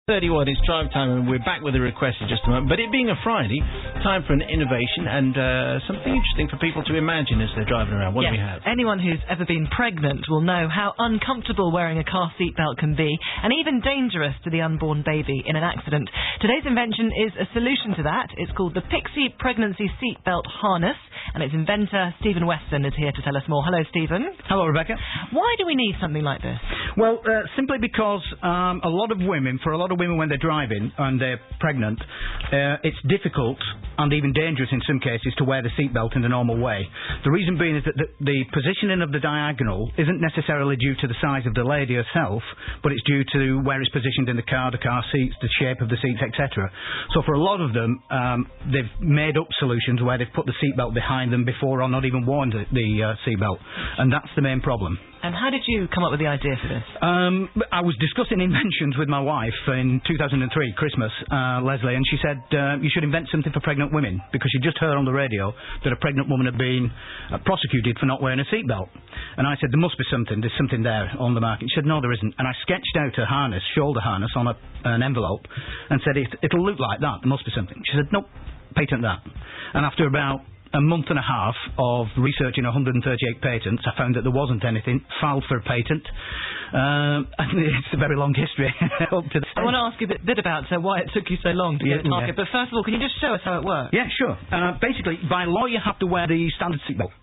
31, it's drive time, and we're back with a request in just a moment. But it being a Friday, time for an innovation and something interesting for people to imagine as they're driving around. What do we have? Anyone who's ever been pregnant will know how uncomfortable wearing a car seatbelt can be, and even dangerous to the unborn baby in an accident. Today's invention is a solution to that. It's called the piXie Pregnancy Seatbelt Harness, and its inventor, Stephen Weston, is here to tell us more. Hello, Stephen. Hello, Rebecca. Why do we need something like this? Well, simply because a lot of women, when they're driving and they're pregnant, it's difficult and even dangerous in some cases to wear the seatbelt in the normal way. The reason being is that the positioning of the diagonal isn't necessarily due to the size of the lady herself, but it's due to where it's positioned in the car seats, the shape of the seats, etc. So for a lot of them, they've made up solutions where they've put the seatbelt behind them before or not even worn the seatbelt, and that's the main problem. And how did you come up with the idea for this? I was discussing inventions with my wife in 2003, Christmas, Leslie, and she said, you should invent something for pregnant women, because she just heard on the radio that a pregnant woman had been prosecuted for not wearing a seatbelt. And I said, there must be something, there's something there on the market. She said, no, there isn't. And I sketched out a harness, shoulder harness, on an envelope, and said, it'll look like that, there must be something. She said, nope, patent that. And after about a month and a half of researching 138 patents, I found that there wasn't anything, filed for a patent. And it's a very long history up to the stage. I want to ask you a bit about why it took you so long to get it to market, but first of all, can you just show us how it works? Yeah, sure. Basically, by law, you have to wear the standard seatbelt,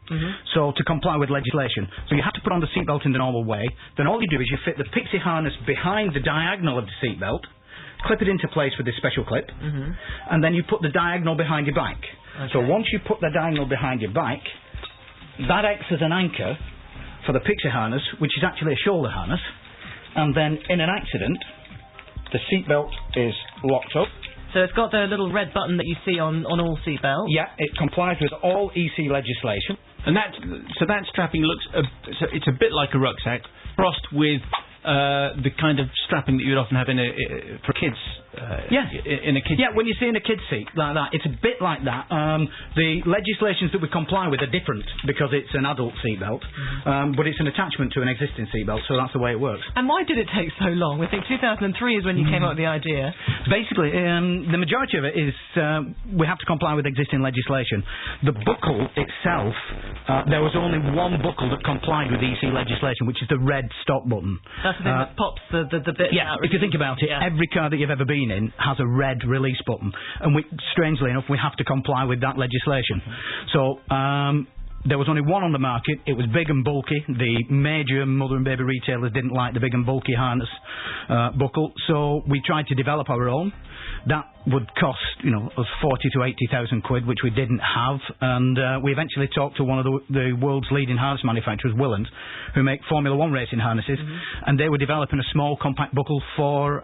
so to comply with legislation. So you have to put on the seatbelt in the normal way. Then all you do is you fit the piXie harness behind the diagonal of the seatbelt, clip it into place with this special clip, and then you put the diagonal behind your bike. Okay. So once you put the diagonal behind your bike, that acts as an anchor for the piXie harness, which is actually a shoulder harness, and then in an accident, the seatbelt is locked up. So it's got the little red button that you see on all seatbelts? Yeah, it complies with all EC legislation. And that strapping looks, it's a bit like a rucksack, crossed with the kind of strapping that you'd often have for kids. In a kid's seat. When you see in a kid's seat like that, it's a bit like that. The legislations that we comply with are different because it's an adult seatbelt, but it's an attachment to an existing seatbelt, so that's the way it works. And why did it take so long? I think 2003 is when you came up with the idea. Basically, the majority of it is we have to comply with existing legislation. The buckle itself, there was only one buckle that complied with EC legislation, which is the red stop button. That's the thing that pops the bit out. If you think about it, every car that you've ever been in has a red release button, and strangely enough, we have to comply with that legislation. So there was only one on the market. It was big and bulky. The major mother and baby retailers didn't like the big and bulky harness buckle, so we tried to develop our own. That would cost, us 40 to 80,000 quid, which we didn't have, and we eventually talked to one of the world's leading harness manufacturers, Willand, who make Formula 1 racing harnesses, and they were developing a small compact buckle for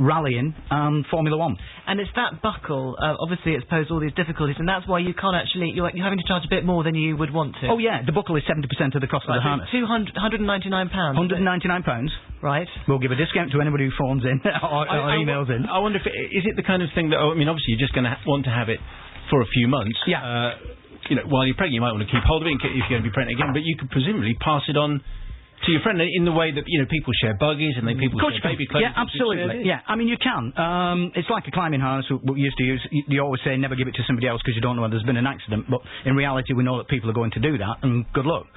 rallying and Formula 1. And it's that buckle, obviously it's posed all these difficulties, and that's why you can't actually, you're having to charge a bit more than you would want to. Oh yeah, the buckle is 70% of the cost of the harness. £199. £199. Right. We'll give a discount to anybody who phones in or emails in. I wonder if is it the kind of thing that, obviously you're just going to want to have it for a few months. Yeah. While you're pregnant, you might want to keep hold of it if you're going to be pregnant again, but you could presumably pass it on to your friend in the way that, people share buggies and then people share baby clothes. Yeah, absolutely. Yeah, you can. It's like a climbing harness we used to use. You always say never give it to somebody else because you don't know when there's been an accident, but in reality we know that people are going to do that, and good luck.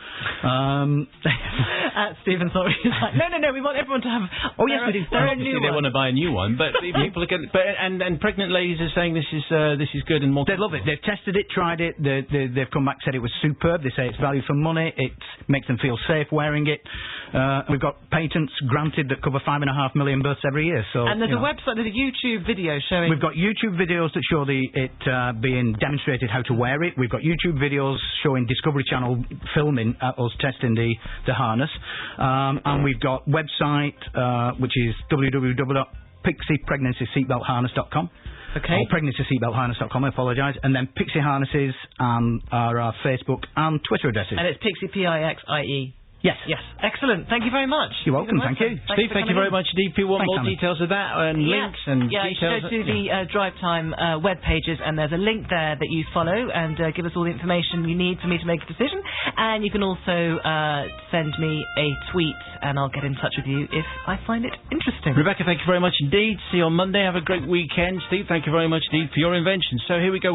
Stephen, sorry. No, we want everyone to have yes, we do. Obviously they want to buy a new one, but people are going and pregnant ladies are saying this is good and more. They love it. They've tested it, tried it, they've come back, said it was superb. They say it's value for money, it makes them feel safe wearing it. We've got patents granted that cover 5.5 million births every year. So, and there's a website, there's a YouTube video showing. We've got YouTube videos that show it being demonstrated how to wear it. We've got YouTube videos showing Discovery Channel filming us testing the harness, and we've got website which is www.piXiePregnancySeatbeltHarness.com. Okay. Or PregnancySeatbeltHarness.com, I apologise. And then piXie Harnesses are our Facebook and Twitter addresses. And it's piXie, P-I-X-I-E. Yes. Yes. Excellent. Thank you very much. You're welcome. Thank you. Steve, thank you very much indeed. If you want more Anna. details of that and links and you details... should go to the Drive Time web pages, and there's a link there that you follow and give us all the information you need for me to make a decision. And you can also send me a tweet, and I'll get in touch with you if I find it interesting. Rebecca, thank you very much indeed. See you on Monday. Have a great weekend. Steve, thank you very much indeed for your invention. So here we go.